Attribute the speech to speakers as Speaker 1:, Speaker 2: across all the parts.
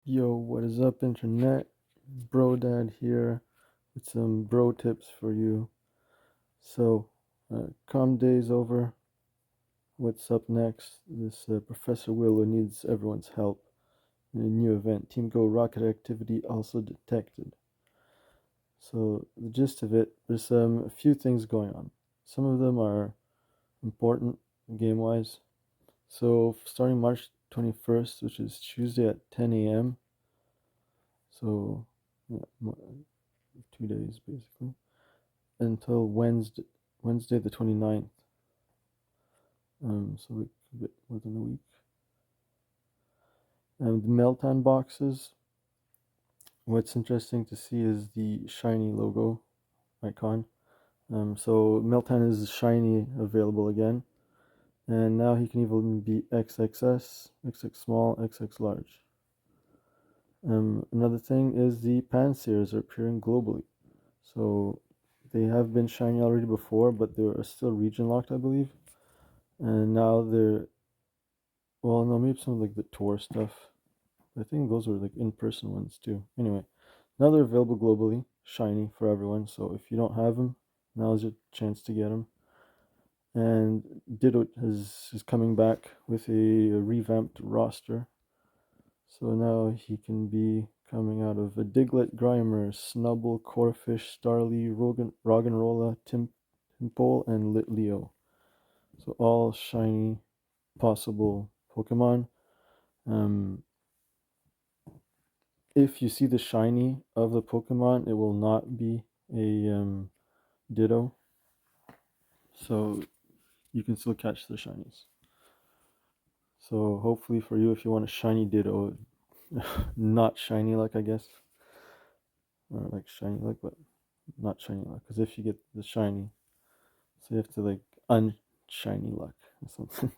Speaker 1: Yo, what is up, internet? Bro Dad here with some bro tips for you. So, calm day's over. What's up next? This Professor Willow needs everyone's help in a new event. Team Go rocket activity also detected. So, the gist of it, there's a few things going on. Some of them are important game wise. So, starting March 21st, which is Tuesday at 10 a.m., so yeah, 2 days basically until Wednesday the 29th. So a bit more than a week. The Meltdown boxes. What's interesting to see is the shiny logo icon. So Meltdown is shiny available again, and now he can even be XXS, XX small, XX large. Another thing is the Panseers are appearing globally. So they have been shiny already before, but they are still region locked, I believe. And now they're, well, no, maybe some of like the tour stuff. I think those were like in-person ones too. Anyway, now they're available globally, shiny for everyone. So if you don't have them, now's your chance to get them. And Ditto is coming back with a revamped roster. So now he can be coming out of a Diglett, Grimer, Snubble, Corfish, Starly, Roggenrola, Timpole, and Litleo. So all shiny possible Pokemon. Um, if you see the shiny of the Pokemon, it will not be a Ditto. So you can still catch the shinies. So hopefully for you, if you want a shiny Ditto, not shiny luck, I guess, or like shiny luck, but not shiny luck. Because if you get the shiny, so you have to like unshiny luck or something.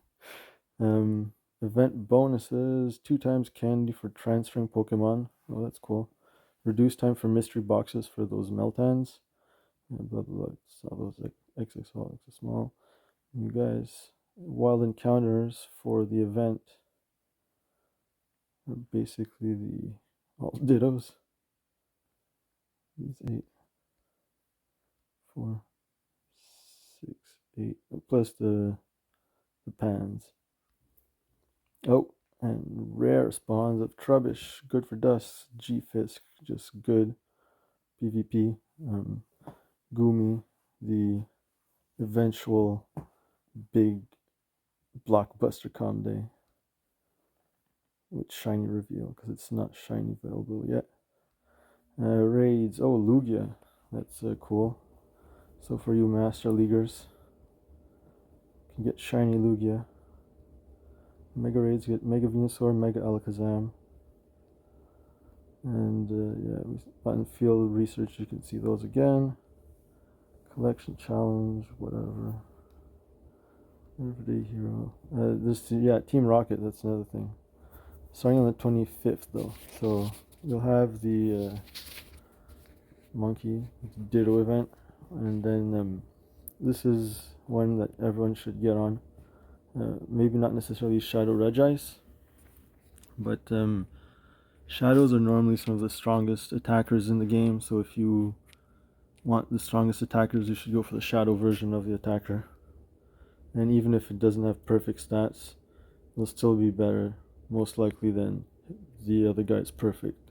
Speaker 1: Event bonuses: 2 times candy for transferring Pokemon. Oh, that's cool. Reduced time for mystery boxes for those Meltans. Blah blah blah. So those like XXL, XXL small. You guys, wild encounters for the event are basically the all dittos. These 8, 4, 6, 8, plus the pans. Oh, and rare spawns of Trubbish, good for dust. G-Fisk, just good. PvP. Gumi, the eventual big blockbuster day with shiny reveal because it's not shiny available yet. Raids. Oh, Lugia. That's cool. So for you Master Leaguers, you can get shiny Lugia. Mega Raids, get Mega Venusaur, Mega Alakazam. And yeah, button field research, you can see those again. Collection challenge, whatever. Everyday hero. Team Rocket, that's another thing. Starting on the 25th though. So you'll have the Monkey Ditto event, and then this is one that everyone should get on. Maybe not necessarily Shadow Regice, but Shadows are normally some of the strongest attackers in the game, so if you want the strongest attackers, you should go for the Shadow version of the attacker. And even if it doesn't have perfect stats, it'll still be better, most likely, than the other guy's perfect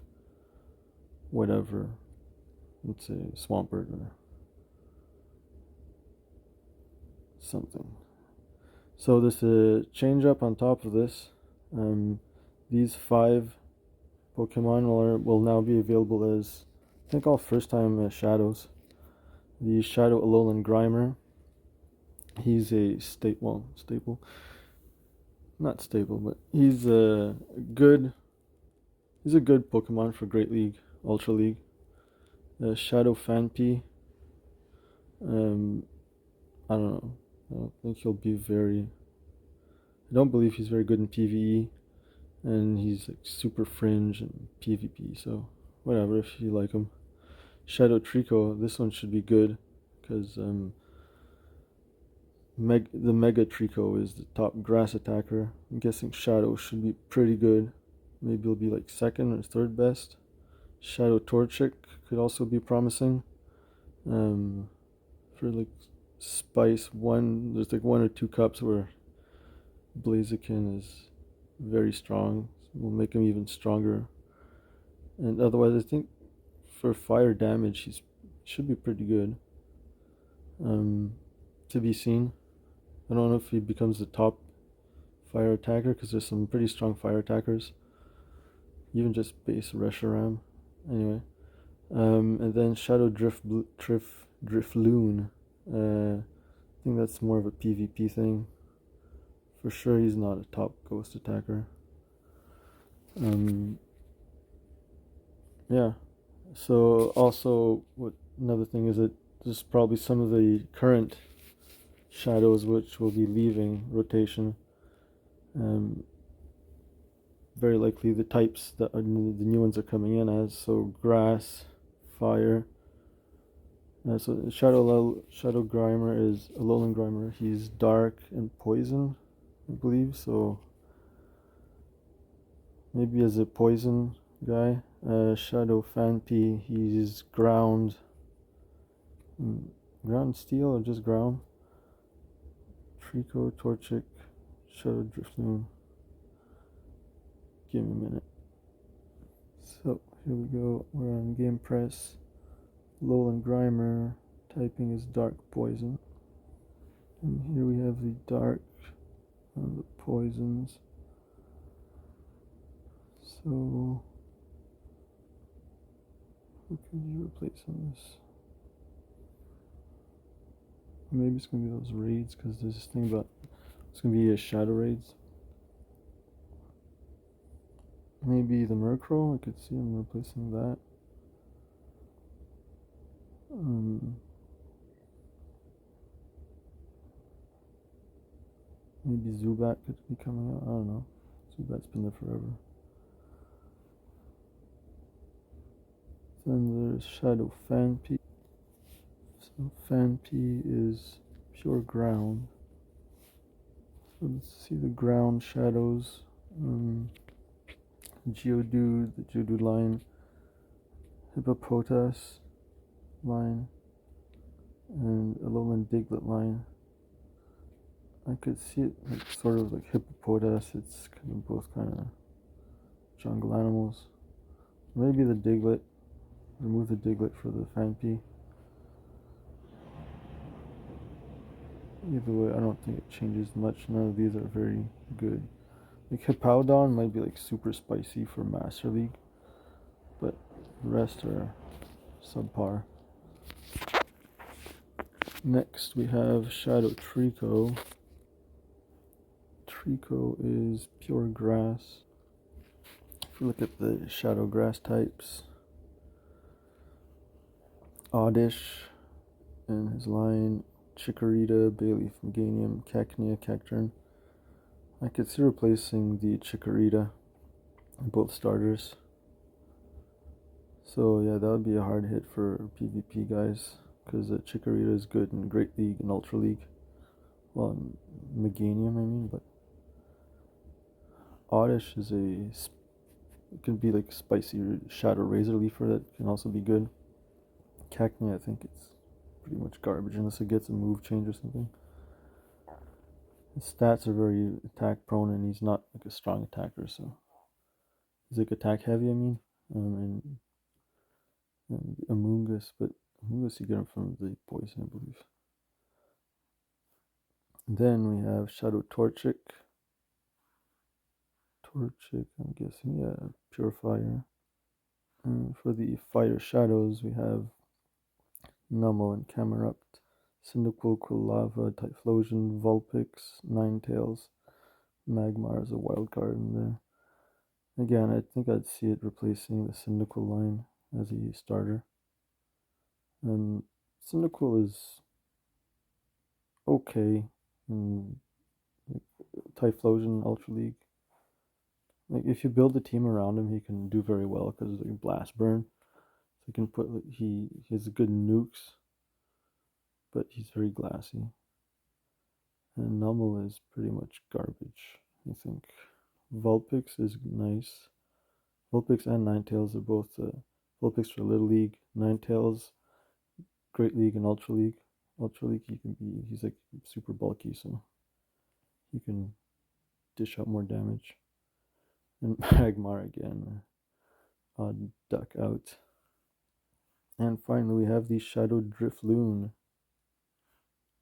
Speaker 1: whatever. Let's say Swampert or something. So there's a change up on top of this. These 5 Pokemon will now be available as, I think, all first time Shadows. The Shadow Alolan Grimer. He's a staple. Not stable, but he's a good Pokemon for Great League, Ultra League. Shadow Fanpy. Um, I don't know. I don't think he'll be very. I don't believe he's very good in PvE, and he's like super fringe and PvP. So whatever, if you like him. Shadow Trico. This one should be good, because the Mega Trico is the top grass attacker. I'm guessing Shadow should be pretty good. Maybe he'll be like second or third best. Shadow Torchic could also be promising. Um, for like spice one, there's like one or two cups where Blaziken is very strong. So we'll make him even stronger. And otherwise, I think for fire damage, he should be pretty good. Um, to be seen. I don't know if he becomes the top fire attacker because there's some pretty strong fire attackers. Even just base Reshiram. Anyway, and then Shadow Drifloon. I think that's more of a PvP thing. For sure, he's not a top ghost attacker. Um, yeah. So also, what another thing is that there's probably some of the current shadows which will be leaving rotation. Um, very likely the types that are the new ones are coming in as so grass, fire. So Shadow Grimer is a Alolan Grimer. He's dark and poison, I believe. So maybe as a poison guy. Shadow Fanpy, he's ground, ground steel or just ground. Trico, Torchic, Shadow Drifloon. Give me a minute. So here we go. We're on Game Press. Alolan Grimer. Typing is dark poison. And here we have the dark and the poisons. So who can you replace on this? Maybe it's gonna be those raids because there's this thing about it's gonna be a shadow raids. Maybe the Murkrow. I could see him replacing that. Maybe Zubat could be coming out. I don't know. Zubat's been there forever. Then there's Shadow Fanpy. So Fanpy is pure ground. So let's see the ground shadows. Geodude, the Geodude line. Hippopotas line. And Alolan Diglett line. I could see it like sort of like Hippopotas. It's kind of both kind of jungle animals. Maybe the Diglett. Remove the Diglett for the Fanpy. Either way, I don't think it changes much. None of these are very good. Like Hippowdon might be like super spicy for Master League, but the rest are subpar. Next we have Shadow Trico. Trico is pure grass. If we look at the shadow grass types, Oddish and his line, Chikorita, Bayleaf, Meganium, Cacnea, Cacturn. I could see replacing the Chikorita in both starters. So yeah, that would be a hard hit for PvP guys because Chikorita is good in Great League and Ultra League. Well, Meganium, I mean, but Oddish is it can be like spicy Shadow Razor Leafer that can also be good. Cacnea, I think it's pretty much garbage unless it gets a move change or something. His stats are very attack prone and he's not like a strong attacker, so he's like attack heavy, I mean. And Amoonguss, but Amoonguss you get him from the poison, I believe. And then we have Shadow Torchic. Torchic, I'm guessing, yeah, pure fire. And for the fire shadows, we have Numel and Camerupt, Cyndaquil, Quilava, Typhlosion, Vulpix, Ninetales, Magmar is a wild card in there. Again, I think I'd see it replacing the Cyndaquil line as a starter. Cyndaquil is okay in like, Typhlosion Ultra League. Like if you build a team around him, he can do very well because of like Blast Burn. So he can put he has good nukes, but he's very glassy. And Numel is pretty much garbage, I think. Vulpix is nice. Vulpix and Ninetales are both Vulpix for Little League, Ninetales Great League and Ultra League. Ultra League he's like super bulky, so he can dish out more damage. And Magmar again, odd duck out. And finally, we have the Shadow Drifloon.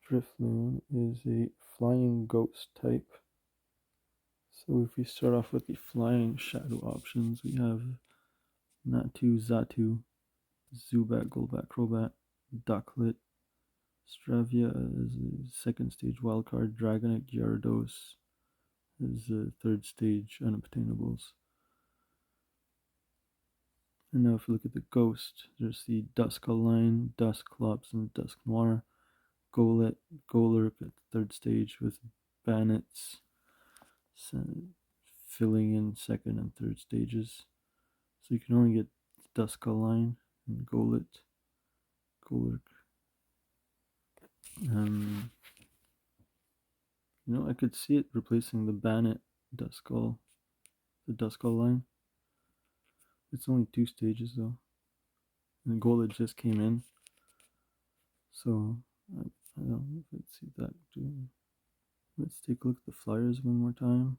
Speaker 1: Drifloon is a flying ghost type. So if we start off with the flying shadow options, we have Natu, Zatu, Zubat, Golbat, Crobat, Ducklet, Stravia is a second stage wildcard, Dragonite, Gyarados is a third stage unobtainables. And now if we look at the Ghost, there's the Duskull line, Dusclops, and Dusknoir. Golett, Golurk at the third stage with Bannets filling in second and third stages. So you can only get Duskull line and Golett, Golurk. I could see it replacing the Bannet Duskull, the Duskull line. It's only 2 stages though. And Golett just came in. So I don't know if I'd see that doing. Let's take a look at the flyers one more time.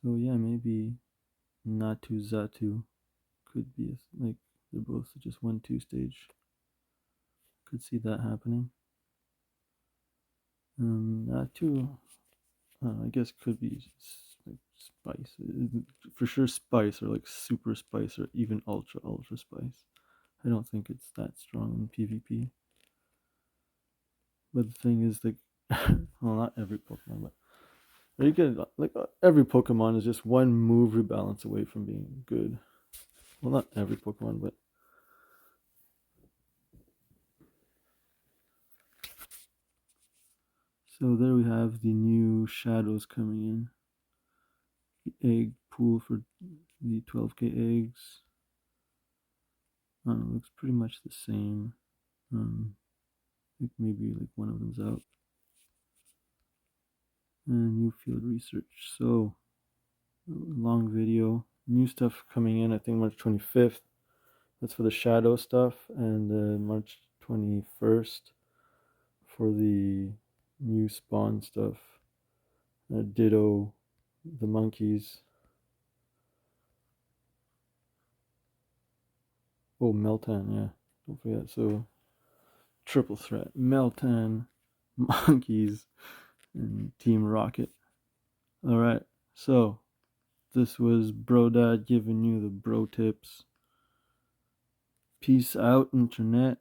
Speaker 1: So yeah, maybe Natu Zatu could be like they're both just 1-2 stage. Could see that happening. Natu, I guess could be like Spice for sure. Spice or like Super Spice or even Ultra Spice. I don't think it's that strong in PvP. But the thing is, like, well, not every Pokemon, but you get like every Pokemon is just one move rebalance away from being good. Well, not every Pokemon, but so there we have the new shadows coming in. The egg pool for the 12k eggs. Looks pretty much the same. I think maybe like one of them's out. And new field research. So long video. New stuff coming in. I think March 25th. That's for the shadow stuff, and March 21st for the new spawn stuff. Ditto the monkeys. Oh, Meltan, yeah. Don't forget. So, triple threat. Meltan, monkeys, and Team Rocket. Alright, so this was BroDad giving you the bro tips. Peace out, internet.